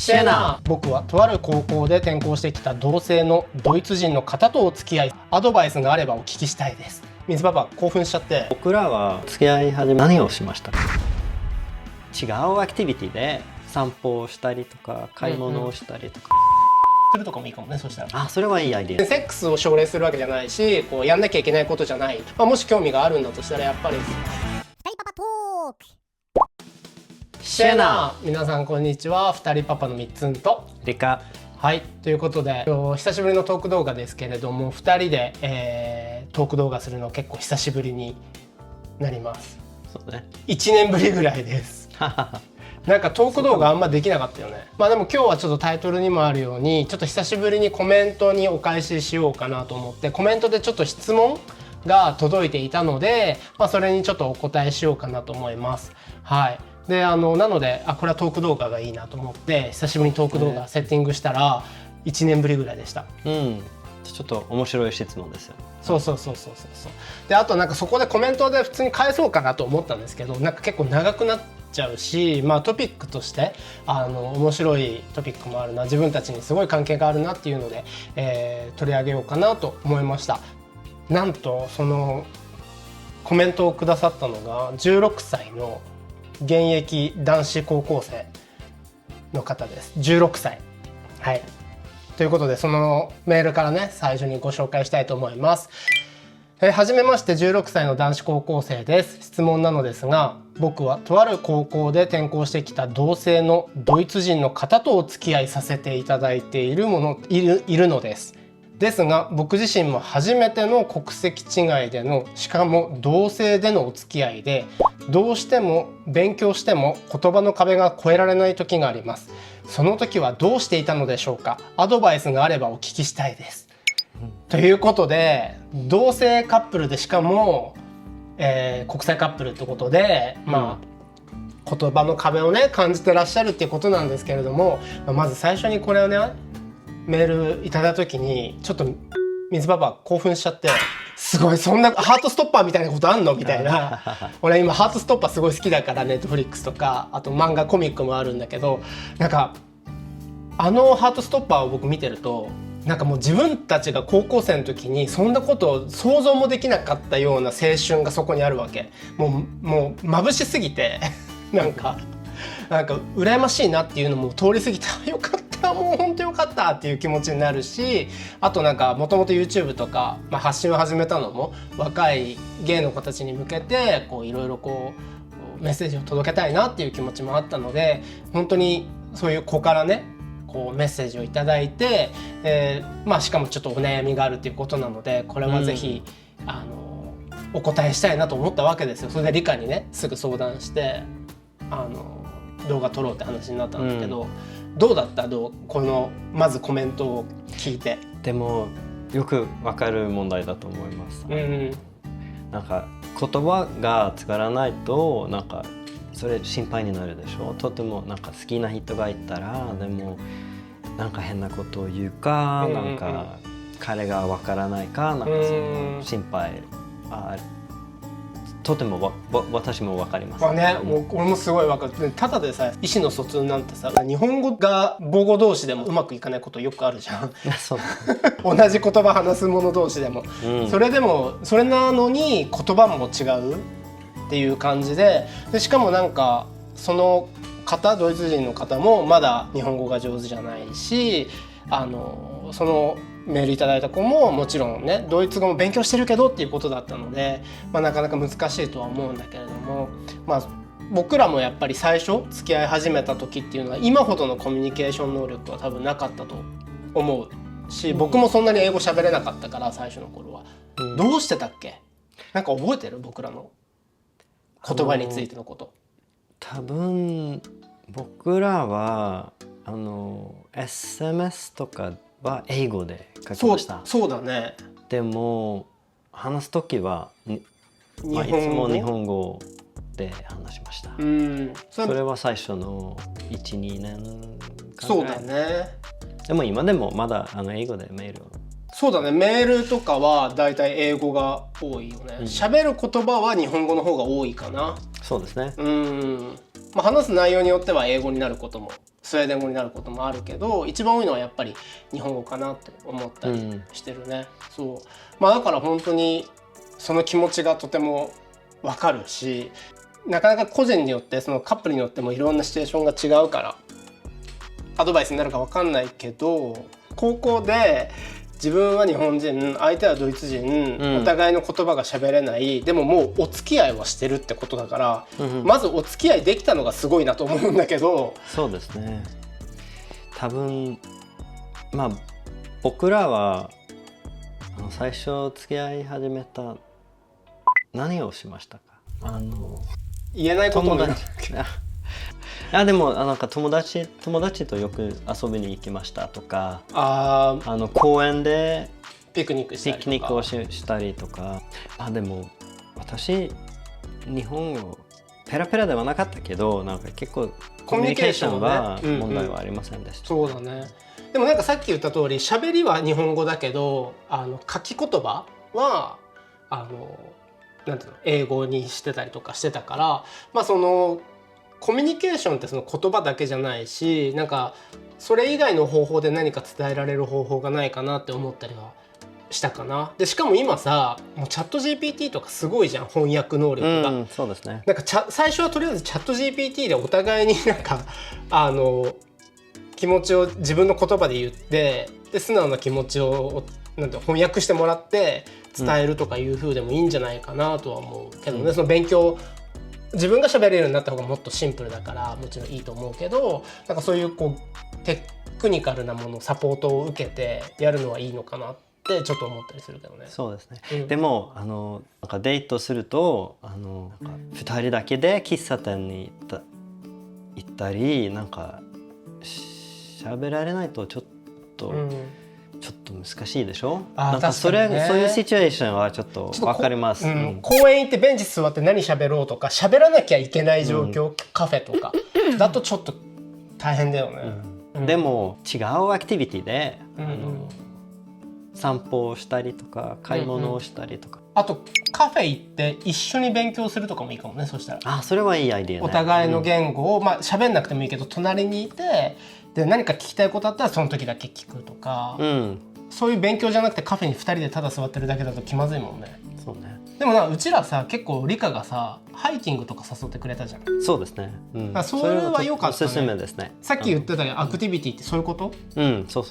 シェナ。僕はとある高校で転校してきた同性のドイツ人の方とお付き合い、アドバイスがあればお聞きしたいです。水パパ興奮しちゃって。僕らは付き合い始め何をしました？違うアクティビティで散歩をしたりとか買い物をしたりとか、するとかもいいかもね。そしたらあ、それはいいアイデア。セックスを奨励するわけじゃないし、こうやんなきゃいけないことじゃない、もし興味があるんだとしたらやっぱりパパトーク。シェナ。皆さんこんにちは。二人パパのみっつんとリカ。はい、ということで久しぶりのトーク動画ですけれども、2人で、トーク動画するの結構久しぶりになります。そうね。1年ぶりぐらいです。なんかトーク動画あんまできなかったよね。まあでも今日はちょっとタイトルにもあるように、ちょっと久しぶりにコメントにお返ししようかなと思って、コメントでちょっと質問が届いていたので、それにちょっとお答えしようかなと思います。はい。でなのでこれはトーク動画がいいなと思って久しぶりにトーク動画セッティングしたら1年ぶりぐらいでした。ちょっと面白い質問ですよ。そう。であとなんかそこでコメントで普通に返そうかなと思ったんですけど、なんか結構長くなっちゃうし、トピックとして面白いトピックもあるな、自分たちにすごい関係があるなっていうので、取り上げようかなと思いました。なんとそのコメントをくださったのが16歳の現役男子高校生の方です。16歳。はい。ということでそのメールからね最初にご紹介したいと思います。はじめまして、16歳の男子高校生です。質問なのですが、僕はとある高校で転校してきた同性のドイツ人の方とお付き合いさせていただいているのです。ですが僕自身も初めての国籍違いでの、しかも同性でのお付き合いで、どうしても勉強しても言葉の壁が越えられない時があります。その時はどうしていたのでしょうか？アドバイスがあればお聞きしたいです。ということで、同性カップルでしかも、国際カップルってことで、言葉の壁をね感じてらっしゃるっていうことなんですけれども、まず最初にこれをねメールいただいた時にちょっと水パパ興奮しちゃって、すごいそんなハートストッパーみたいなことあんのみたいな。俺今ハートストッパーすごい好きだから、ネットフリックスとかあと漫画コミックもあるんだけど、なんかハートストッパーを僕見てると、なんかもう自分たちが高校生の時にそんなことを想像もできなかったような青春がそこにあるわけ。もう眩しすぎてなんか羨ましいなっていうのも通り過ぎて、よかったもう本当よかったっていう気持ちになるし、あとなんかもともと YouTube とか、発信を始めたのも若いゲイの子たちに向けていろいろメッセージを届けたいなっていう気持ちもあったので、本当にそういう子からねメッセージをいただいて、しかもちょっとお悩みがあるっていうことなので、これはぜひ、お答えしたいなと思ったわけですよ。それでリカにねすぐ相談して動画撮ろうって話になったんだけど、どうだった？このまずコメントを聞いて。でもよくわかる問題だと思います。なんか言葉が使わないとなんかそれ心配になるでしょ。とてもなんか好きな人がいたら、でもなんか変なことを言うか、なんか彼がわからないか、なんかその心配とても私もわかります。俺もすごいわかる。ただでさ意思の疎通なんてさ、日本語が母語同士でもうまくいかないことよくあるじゃん。そう同じ言葉話す者同士でも、それなのに言葉も違うっていう感じで、しかもなんかその方、ドイツ人の方もまだ日本語が上手じゃないし、そのメールいただいた子ももちろんねドイツ語も勉強してるけどっていうことだったので、なかなか難しいとは思うんだけれども、僕らもやっぱり最初付き合い始めた時っていうのは今ほどのコミュニケーション能力は多分なかったと思うし、僕もそんなに英語喋れなかったから最初の頃は。どうしてたっけ？なんか覚えてる？僕らの言葉についてのこと。多分僕らはSMS とかは英語で書きました。そうだね。でも話す時はいつも日本語で話しました。それは最初の 1,2 年間ぐらい。そうだね。でも今でもまだ英語でメールを。そうだね。メールとかはだいたい英語が多いよね。喋る言葉は日本語の方が多いかな。そうですね。話す内容によっては英語になることもスウェーデン語になることもあるけど、一番多いのはやっぱり日本語かなって思ったりしてるね。そうまあだから本当にその気持ちがとても分かるし、なかなか個人によってそのカップルによってもいろんなシチュエーションが違うからアドバイスになるか分かんないけど、高校で自分は日本人、相手はドイツ人、お互いの言葉が喋れない、でももうお付き合いはしてるってことだから、まずお付き合いできたのがすごいなと思うんだけど。そうですね。多分まあ僕らは最初付き合い始めた何をしましたか？言えないこともでもなんか友達とよく遊びに行きましたとか、公園でピクニックをしたりとか。でも私日本語ペラペラではなかったけど、なんか結構コミュニケーションは問題はありませんでした。そうだね。でもなんかさっき言った通り喋りは日本語だけど、書き言葉はなんていうの、英語にしてたりとかしてたから、まあそのコミュニケーションってその言葉だけじゃないし、なんかそれ以外の方法で何か伝えられる方法がないかなって思ったりはしたかな。でしかも今さ、もうチャット GPT とかすごいじゃん、翻訳能力が。そうですね。なんか最初はとりあえずチャット GPT でお互いになんか気持ちを自分の言葉で言って、で素直な気持ちをなんて翻訳してもらって伝えるとかいう風でもいいんじゃないかなとは思うけどね。その勉強自分が喋れるようになった方がもっとシンプルだからもちろんいいと思うけど、なんかそういうこうテクニカルなものサポートを受けてやるのはいいのかなってちょっと思ったりするけどね。そうですね。でもなんかデートするとなんか2人だけで喫茶店に行ったり、なんか喋られないとちょっと難しいでしょ。なんかそういうシチュエーションはちょっと分かります。公園行ってベンチ座って何喋ろうとか喋らなきゃいけない状況、カフェとかだとちょっと大変だよね。でも違うアクティビティで散歩をしたりとか買い物をしたりとか、あとカフェ行って一緒に勉強するとかもいいかもね。そしたらそれはいいアイデアね。お互いの言語を喋んなくてもいいけど隣にいて、で何か聞きたいことあったらその時だけ聞くとか、そういう勉強じゃなくてカフェに2人でただ座ってるだけだと気まずいもんね。そうね。でもうちらさ結構リカがさハイキングとか誘ってくれたじゃん。そうですね。それは良かったね。おすすめですね。さっき言ってたアクティビティってそういうこと？そう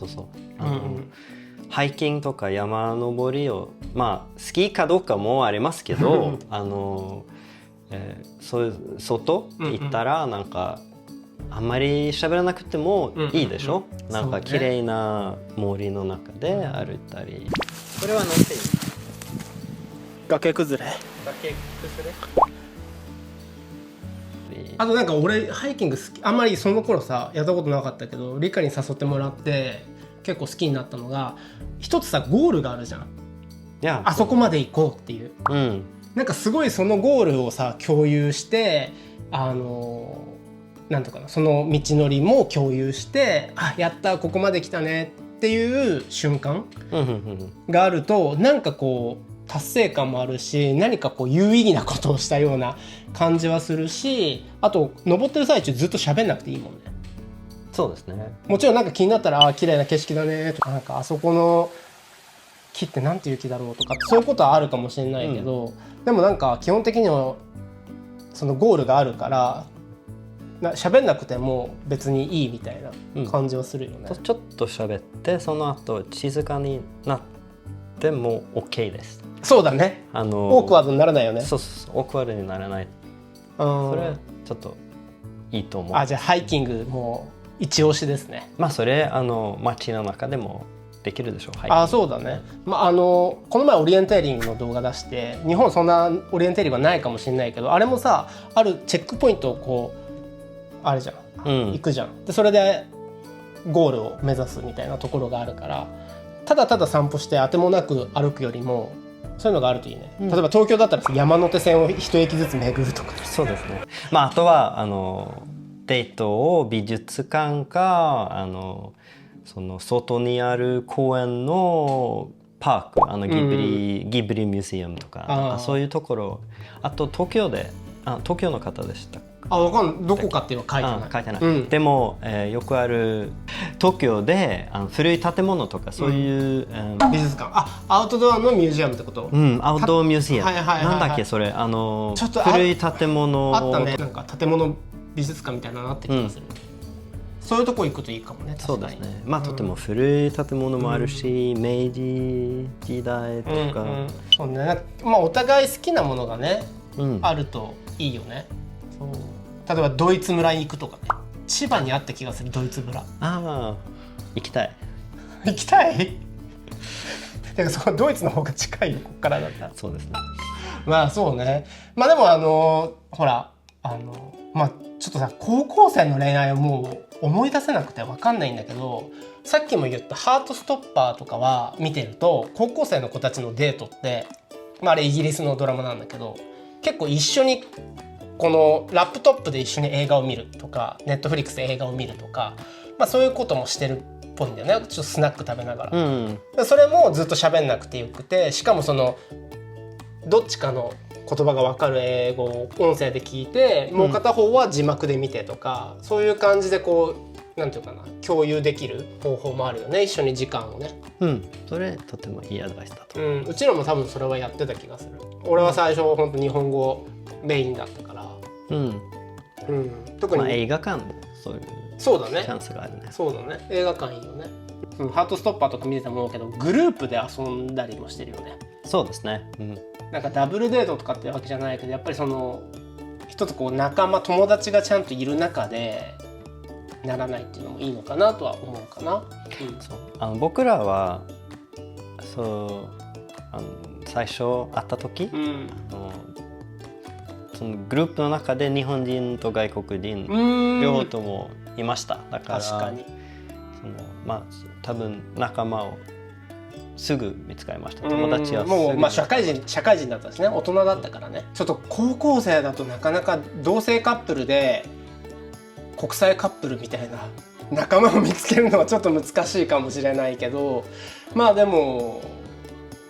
ハイキングとか山登りを好きかどうかもありますけどそういう外行ったらなんかあんまり喋らなくてもいいでしょ。なんか綺麗な森の中で歩いたり。これは乗っていい？崖崩れ。あとなんか俺ハイキング好き、あんまりその頃さやったことなかったけどリカに誘ってもらって結構好きになったのが、一つさゴールがあるじゃん。あそこまで行こうっていう、なんかすごいそのゴールをさ共有してなんとかな、その道のりも共有して、やったここまで来たねっていう瞬間があるとなんかこう達成感もあるし、何かこう有意義なことをしたような感じはするし、あと登ってる最中ずっと喋んなくていいもんね。そうですね。もちろんなんか気になったら綺麗な景色だねとか、なんかあそこの木ってなんていう木だろうとかそういうことはあるかもしれないけど、でもなんか基本的にはそのゴールがあるから喋んなくても別にいいみたいな感じはするよね。ちょっと喋ってその後静かになっても OK です。そうだね。オークワードにならないよね。そうオークワードにならない。それはちょっといいと思う。じゃあハイキングも一押しですね。それ街の中でもできるでしょう。そうだね。この前オリエンテーリングの動画出して、日本そんなオリエンテーリングはないかもしれないけど、あれもさあるチェックポイントをこうあれじゃん、行くじゃん。でそれでゴールを目指すみたいなところがあるから、ただただ散歩して当てもなく歩くよりもそういうのがあるといいね。例えば東京だったら山手線を一駅ずつ巡るとか。そうですね。あとはデートを美術館かその外にある公園のパーク、ギブリミュージアムとか、そういうところ。あと東京の方でしたっあ、わかんない。どこかっていうのは書いてない。書いてない、うん、でも、よくある東京で古い建物とかそういう、美術館、アウトドアのミュージアムってこと？アウトドアミュージアム、はいはいはいはい、なんだっけそれ、ちょっと古い建物あったね、なんか建物美術館みたいなのあった気がする、そういうとこ行くといいかもね。確かに。そうですね。まあ、とても古い建物もあるし、明治時代とか、そうね。まあお互い好きなものがね、あるといいよね。そう。例えばドイツ村に行くとかね。千葉にあった気がする、ドイツ村。行きたい。行きたい？だからそこドイツの方が近いよ、ここからだったら。そうですね。まあそうね。まあでもほらまあちょっとさ、高校生の恋愛をもう思い出せなくて分かんないんだけど、さっきも言ったハートストッパーとかは見てると、高校生の子たちのデートって、まああれイギリスのドラマなんだけど、結構一緒にこのラップトップで一緒に映画を見るとか、ネットフリックスで映画を見るとか、まあそういうこともしてるっぽいんだよね。ちょっとスナック食べながら、それもずっと喋んなくてよくて、しかもそのどっちかの言葉が分かる英語を音声で聞いて、もう片方は字幕で見てとか、そういう感じでこうなんていうかな、共有できる方法もあるよね、一緒に時間をね。それとてもいいアドバイスだと、うちらも多分それはやってた気がする。俺は最初本当日本語メインだったから、特に、映画館もそういうそうだね、チャンスがあるね。そうだね、映画館いいよね。ハートストッパーとか見てても思うけど、グループで遊んだりもしてるよね。そうですね、なんかダブルデートとかってわけじゃないけど、やっぱりその一つこう仲間、友達がちゃんといる中でならないっていうのもいいのかなとは思うかな。そう僕らは最初会った時、そのグループの中で日本人と外国人両方ともいました。だから確かに多分仲間をすぐ見つかりました。友達はもう、社会人だったんですね。大人だったからね。ちょっと高校生だとなかなか同性カップルで国際カップルみたいな仲間を見つけるのはちょっと難しいかもしれないけど、まあでも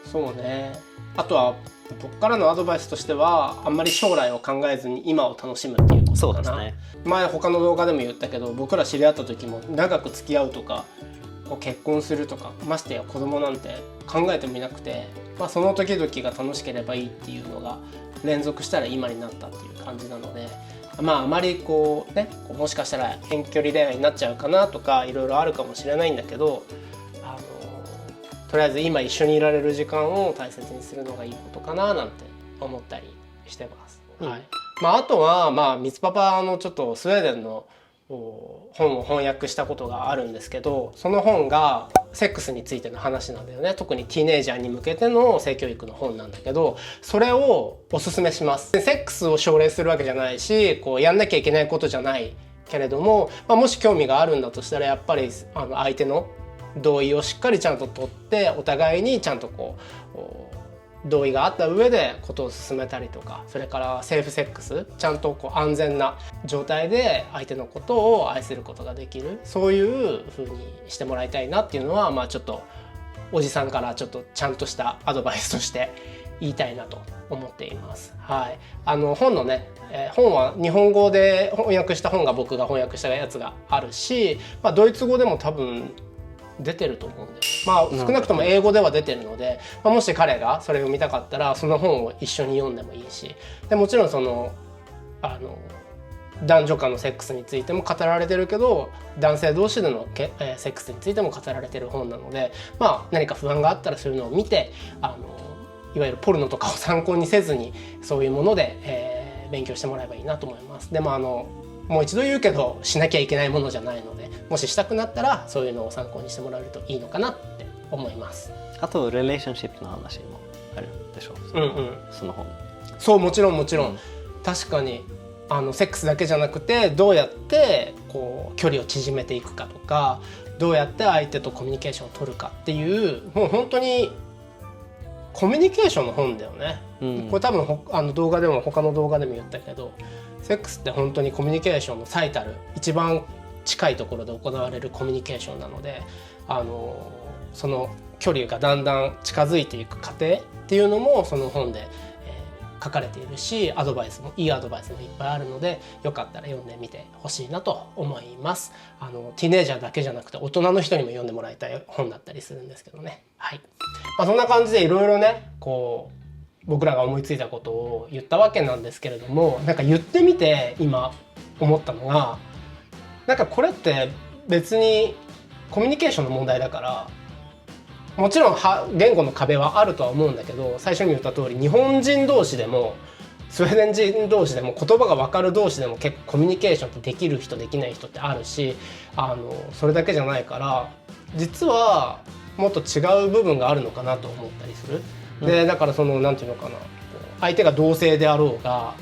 そうね。あとは僕からのアドバイスとしては、あんまり将来を考えずに今を楽しむっていうことかな。そうですね。前他の動画でも言ったけど、僕ら知り合った時も長く付き合うとか結婚するとか、ましてや子供なんて考えてもいなくて、その時々が楽しければいいっていうのが連続したら今になったっていう感じなので、あまりこうね、もしかしたら遠距離恋愛になっちゃうかなとかいろいろあるかもしれないんだけど、とりあえず今一緒にいられる時間を大切にするのがいいことかななんて思ったりしてます。あとはミツパパのちょっとスウェーデンの本を翻訳したことがあるんですけど、その本がセックスについての話なんだよね。特にティーネイジャーに向けての性教育の本なんだけど、それをおすすめします。セックスを奨励するわけじゃないし、やんなきゃいけないことじゃないけれども、もし興味があるんだとしたら、やっぱり相手の同意をしっかりちゃんと取って、お互いにちゃんと同意があった上でことを進めたりとか、それからセーフセックス、ちゃんと安全な状態で相手のことを愛することができる、そういう風にしてもらいたいなっていうのは、ちょっとおじさんからちょっとちゃんとしたアドバイスとして言いたいなと思っています。本のね、本は日本語で翻訳した本が僕が翻訳したやつがあるし、ドイツ語でも多分出てると思うんで、少なくとも英語では出てるので、もし彼がそれを読みたかったらその本を一緒に読んでもいいし、でもちろんその男女間のセックスについても語られてるけど、男性同士でのセックスについても語られてる本なので、何か不安があったらそういうのを見て、いわゆるポルノとかを参考にせずにそういうもので、勉強してもらえばいいなと思います。でももう一度言うけど、しなきゃいけないものじゃないので、もししたくなったらそういうのを参考にしてもらえるといいのかなって思います。あとレレーションシップの話もあるでしょう。その本。そう、もちろん、確かにセックスだけじゃなくて、どうやって距離を縮めていくかとか、どうやって相手とコミュニケーションを取るかっていう、もう本当にコミュニケーションの本だよね。これ多分動画でも他の動画でも言ったけど、セックスって本当にコミュニケーションの最たる一番近いところで行われるコミュニケーションなので、その距離がだんだん近づいていく過程っていうのもその本で、書かれているし、アドバイスもいいアドバイスもいっぱいあるので、よかったら読んでみてほしいなと思います。ティーネイジャーだけじゃなくて大人の人にも読んでもらいたい本だったりするんですけどね。はい。そんな感じでいろいろね、こう僕らが思いついたことを言ったわけなんですけれども、なんか言ってみて今思ったのが、なんかこれって別にコミュニケーションの問題だから、もちろん言語の壁はあるとは思うんだけど、最初に言った通り日本人同士でもスウェーデン人同士でも言葉が分かる同士でも結構コミュニケーションってできる人できない人ってあるし、それだけじゃないから実はもっと違う部分があるのかなと思ったりする。でだからなんていうのかな、相手が同性であろうが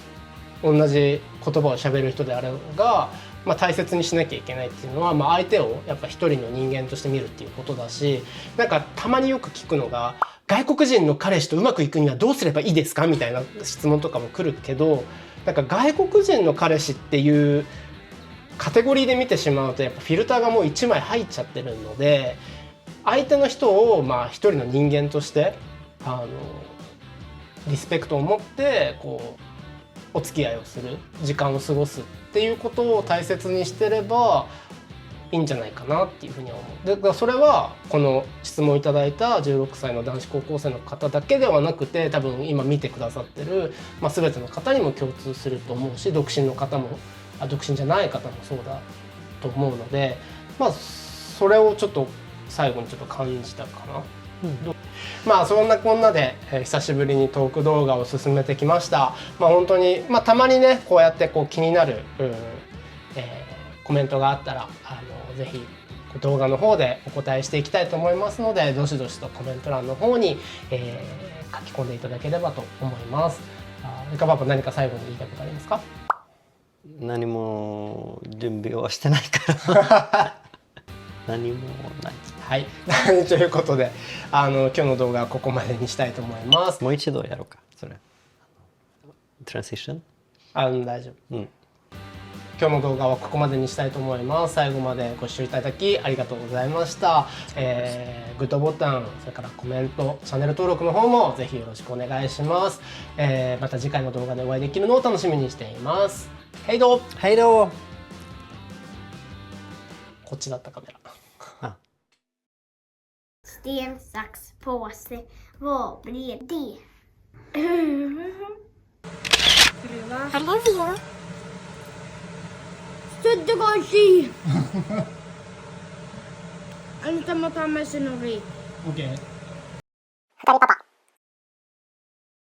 同じ言葉を喋る人であろうが、大切にしなきゃいけないっていうのは、相手をやっぱ一人の人間として見るっていうことだし、なんかたまによく聞くのが、外国人の彼氏とうまくいくにはどうすればいいですかみたいな質問とかも来るけど、なんか外国人の彼氏っていうカテゴリーで見てしまうとやっぱフィルターがもう1枚入っちゃってるので、相手の人を一人の人間としてリスペクトを持ってこうお付き合いをする時間を過ごすっていうことを大切にしてればいいんじゃないかなっていうふうには思う。でそれはこの質問いただいた16歳の男子高校生の方だけではなくて、多分今見てくださってる、全ての方にも共通すると思うし、独身の方も独身じゃない方もそうだと思うので、それをちょっと最後にちょっと感じたかな。そんなこんなで、久しぶりにトーク動画を進めてきました。本当に、たまにねこうやって気になる、コメントがあったらぜひ動画の方でお答えしていきたいと思いますので、どしどしとコメント欄の方に、書き込んでいただければと思います。リカパパ何か最後に言いたいことありますか？何も準備はしてないから何もない。はい、ということで今日の動画はここまでにしたいと思います。もう一度やろうか、それ。トランシション？大丈夫。今日の動画はここまでにしたいと思います。最後までご視聴いただきありがとうございました。グッドボタン、それからコメント、チャンネル登録の方もぜひよろしくお願いします。また次回の動画でお会いできるのを楽しみにしています。ヘイドー。ヘイドー。こっちだったカメラ。Sten, sax, påse. Vad blir det? Hallå? Sudde kanske! Anta mo tama sa nori. OK。二人パパ。